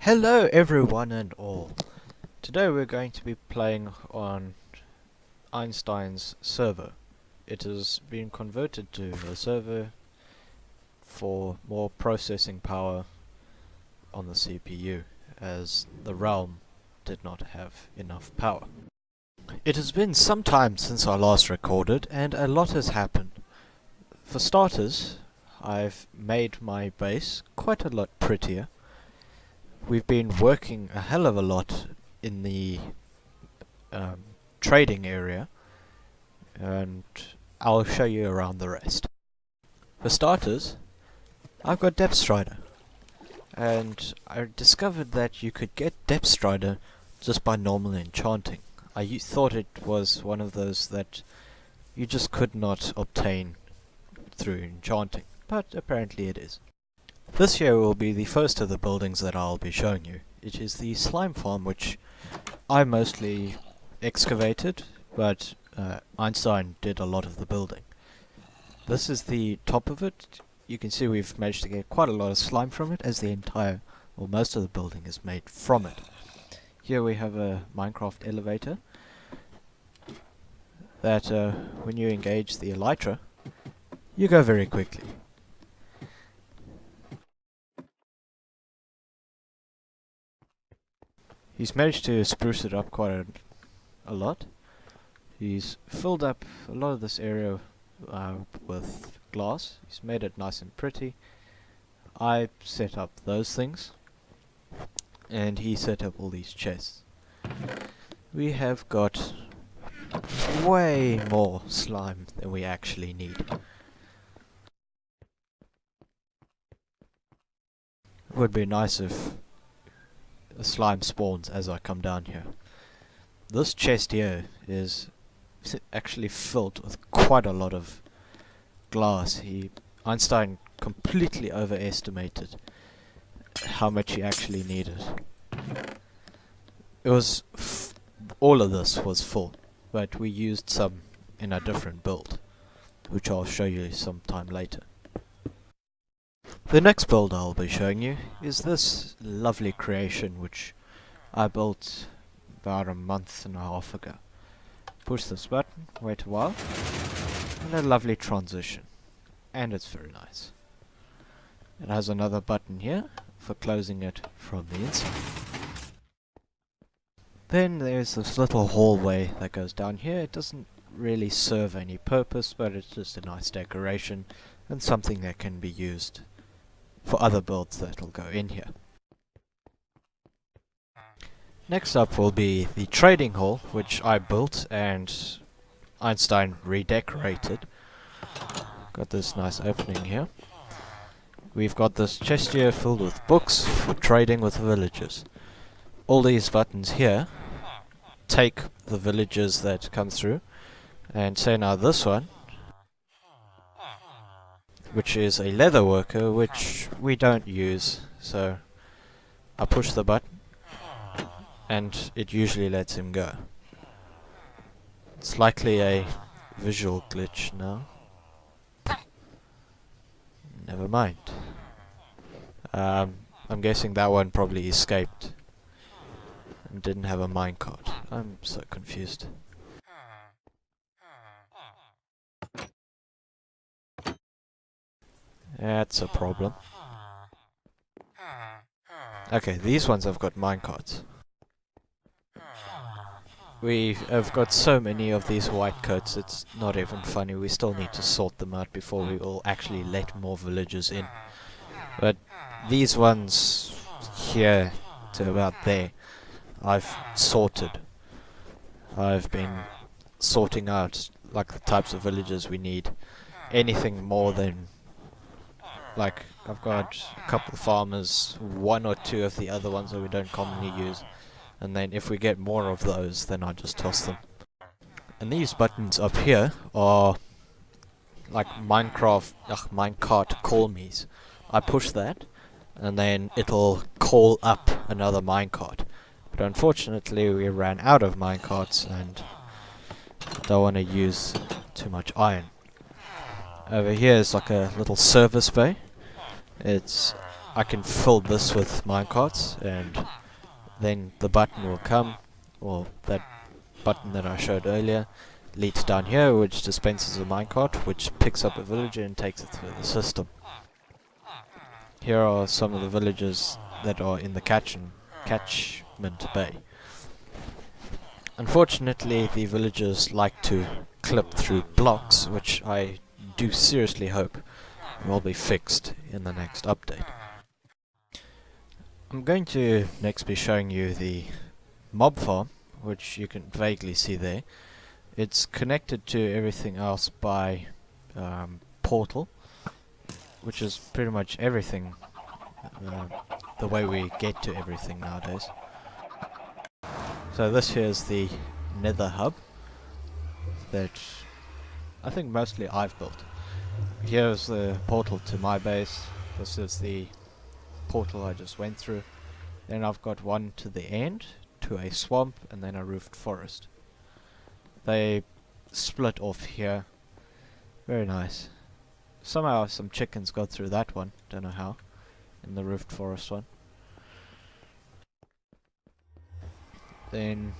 Hello everyone and all. Today we're going to be playing on Einstein's server. It has been converted to a server for more processing power on the CPU, as the realm did not have enough power. It has been some time since I last recorded and a lot has happened. For starters, I've made my base quite a lot prettier. We've been working a hell of a lot in the trading area, and I'll show you around the rest. For starters, I've got Depth Strider, and I discovered that you could get Depth Strider just by normal enchanting. I thought it was one of those that you just could not obtain through enchanting, but apparently it is. This here will be the first of the buildings that I'll be showing you. It is the slime farm, which I mostly excavated, but Einstein did a lot of the building. This is the top of it. You can see we've managed to get quite a lot of slime from it, as the entire, or most of the building is made from it. Here we have a Minecraft elevator that when you engage the elytra, you go very quickly. He's managed to spruce it up quite a lot. He's filled up a lot of this area with glass. He's made it nice and pretty. I set up those things, and he set up all these chests. We have got way more slime than we actually need. It would be nice if the slime spawns as I come down here. This chest here is actually filled with quite a lot of glass. Einstein completely overestimated how much he actually needed. It was all of this was full, but we used some in a different build, which I'll show you sometime later. The next build I'll be showing you is this lovely creation which I built about a month and a half ago. Push this button, wait a while, and a lovely transition. And it's very nice. It has another button here for closing it from the inside. Then there's this little hallway that goes down here. It doesn't really serve any purpose, but it's just a nice decoration and something that can be used for other builds that'll go in here. Next up will be the trading hall, which I built and Einstein redecorated. Got this nice opening here. We've got this chest here filled with books for trading with villagers. All these buttons here take the villagers that come through, and say now this one, which is a leather worker, which we don't use, so I push the button and it usually lets him go. It's likely a visual glitch now. Never mind. I'm guessing that one probably escaped and didn't have a minecart. I'm so confused. That's a problem. Okay, these ones have got minecarts. We have got so many of these white coats, it's not even funny. We still need to sort them out before we will actually let more villagers in. But these ones here to about there, I've sorted. I've been sorting out like the types of villagers we need. Anything more than, like, I've got a couple of farmers, one or two of the other ones that we don't commonly use, and then if we get more of those, then I just toss them. And these buttons up here are like minecart call me's. I push that, and then it'll call up another minecart. But unfortunately we ran out of minecarts and don't want to use too much iron. Over here is like a little service bay. I can fill this with minecarts, and then the button will come, or that button that I showed earlier leads down here, which dispenses a minecart, which picks up a villager and takes it through the system. Here are some of the villagers that are in the catchment bay. Unfortunately, the villagers like to clip through blocks, which I do seriously hope will be fixed in the next update. I'm going to next be showing you the mob farm, which you can vaguely see there. It's connected to everything else by portal, which is pretty much everything, the way we get to everything nowadays. So this here is the nether hub that I think mostly I've built. Here's the portal to my base. This is the portal I just went through. Then I've got one to the end, to a swamp, and then a roofed forest. They split off here. Very nice. Somehow some chickens got through that one, don't know how, in the roofed forest one. Then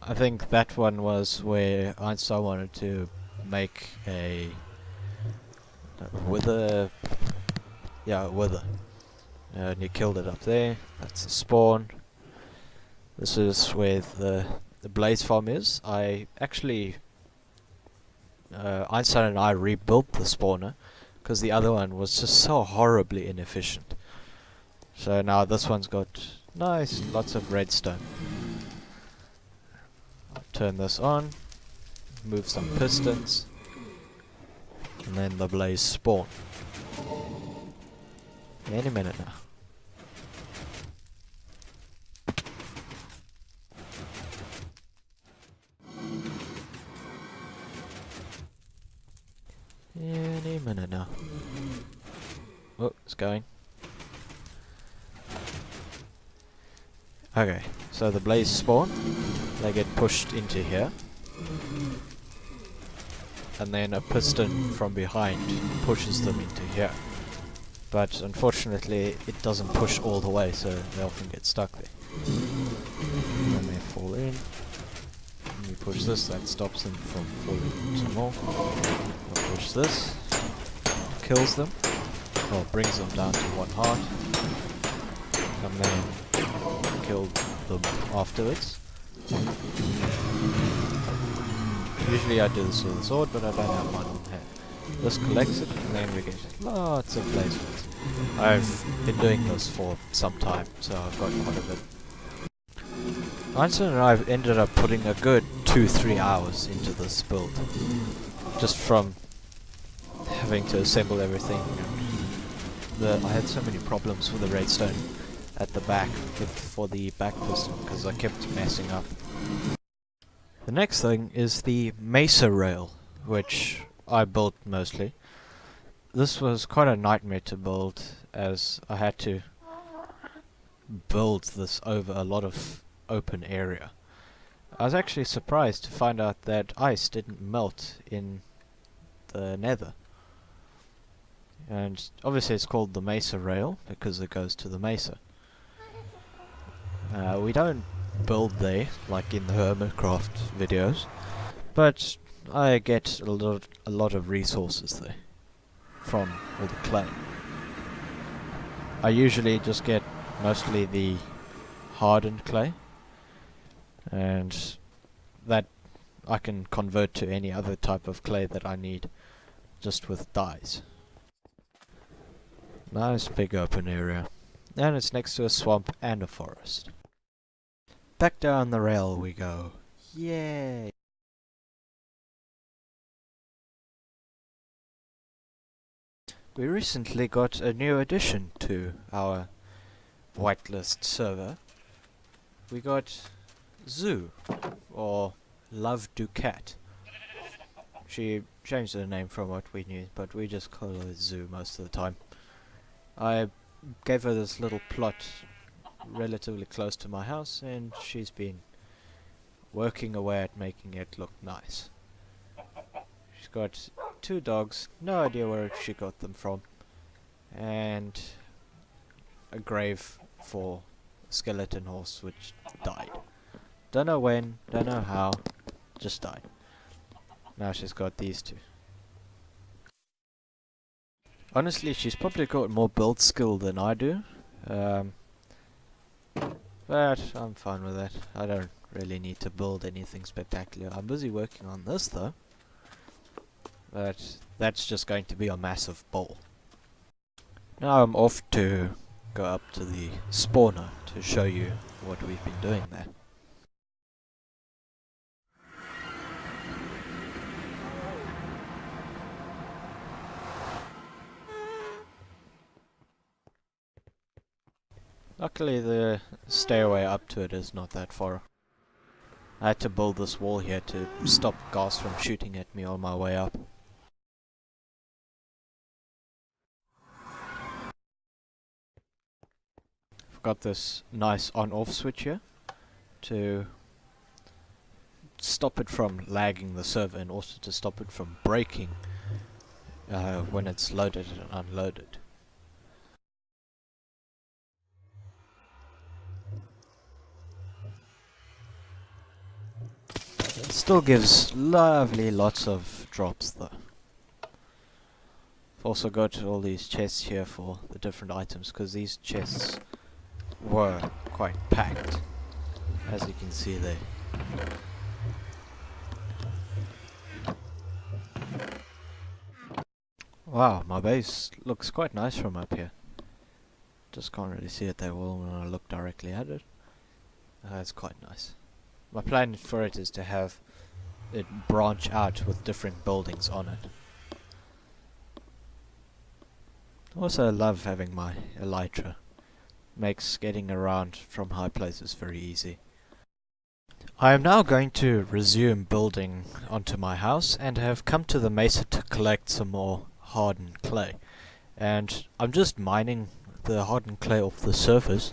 I think that one was where Einstein wanted to make a wither. Yeah, wither. And you killed it up there. That's the spawn. This is where the blaze farm is. I actually Einstein and I rebuilt the spawner because the other one was just so horribly inefficient. So now this one's got nice, lots of redstone. Turn this on, move some pistons, and then the blaze spawn. Any minute now. Any minute now. Oh, it's going. Okay, so the blaze spawn, they get pushed into here. And then a piston from behind pushes them into here. But unfortunately it doesn't push all the way, so they often get stuck there. And they fall in. And you push this, that stops them from falling some more. You push this, kills them, or brings them down to 1 heart. And then kill them afterwards. Usually I do this with a sword, but I don't have one on hand. This collects it, and then we get lots of blaze wood. I've been doing this for some time, so I've got quite a bit. Einstein and I ended up putting a good 2-3 hours into this build, just from having to assemble everything. I had so many problems with the redstone at the back for the back piston because I kept messing up. The next thing is the mesa rail, which I built mostly. This was quite a nightmare to build, as I had to build this over a lot of open area. I was actually surprised to find out that ice didn't melt in the nether. And obviously it's called the mesa rail because it goes to the mesa. We don't build there like in the Hermitcraft videos, but I get a lot of resources there from all the clay. I usually just get mostly the hardened clay, and that I can convert to any other type of clay that I need just with dyes. Nice big open area, and it's next to a swamp and a forest. Back down the rail we go. Yay! We recently got a new addition to our whitelist server. We got Zoo, or Love Ducat. She changed her name from what we knew, but we just call her Zoo most of the time. I gave her this little plot relatively close to my house, and she's been working away at making it look nice. She's got 2 dogs, no idea where she got them from, and a grave for skeleton horse which died. Don't know when, don't know how, just died. Now she's got these two. Honestly, she's probably got more build skill than I do. But I'm fine with that. I don't really need to build anything spectacular. I'm busy working on this though. But that's just going to be a massive ball. Now I'm off to go up to the spawner to show you what we've been doing there. Luckily the stairway up to it is not that far. I had to build this wall here to stop ghast from shooting at me on my way up. I've got this nice on-off switch here to stop it from lagging the server and also to stop it from breaking when it's loaded and unloaded. It still gives lovely lots of drops though. I've also got all these chests here for the different items because these chests were quite packed, as you can see there. Wow, my base looks quite nice from up here. Just can't really see it that well when I look directly at it. It's quite nice. My plan for it is to have it branch out with different buildings on it. Also, I love having my elytra. Makes getting around from high places very easy. I am now going to resume building onto my house and have come to the mesa to collect some more hardened clay. And I'm just mining the hardened clay off the surface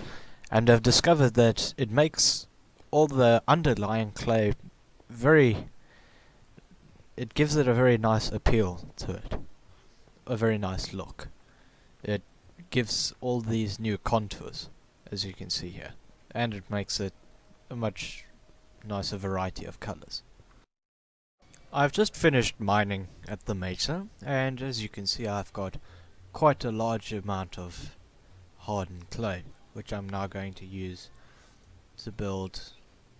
and I've discovered that it makes all the underlying clay it gives it a very nice appeal to it. A very nice look. It gives all these new contours, as you can see here. And it makes it a much nicer variety of colors. I've just finished mining at the mesa, and as you can see I've got quite a large amount of hardened clay, which I'm now going to use to build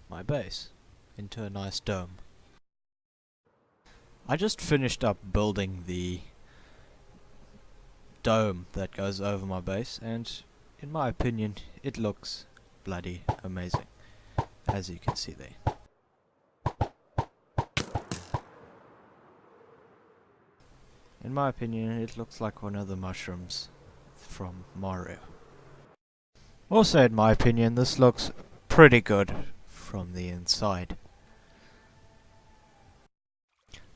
my base into a nice dome. I just finished up building the dome that goes over my base, and in my opinion it looks bloody amazing, as you can see there. In my opinion it looks like one of the mushrooms from Mario. Also in my opinion this looks pretty good from the inside.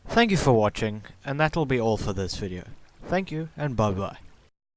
Thank you for watching, and that'll be all for this video. Thank you and bye bye.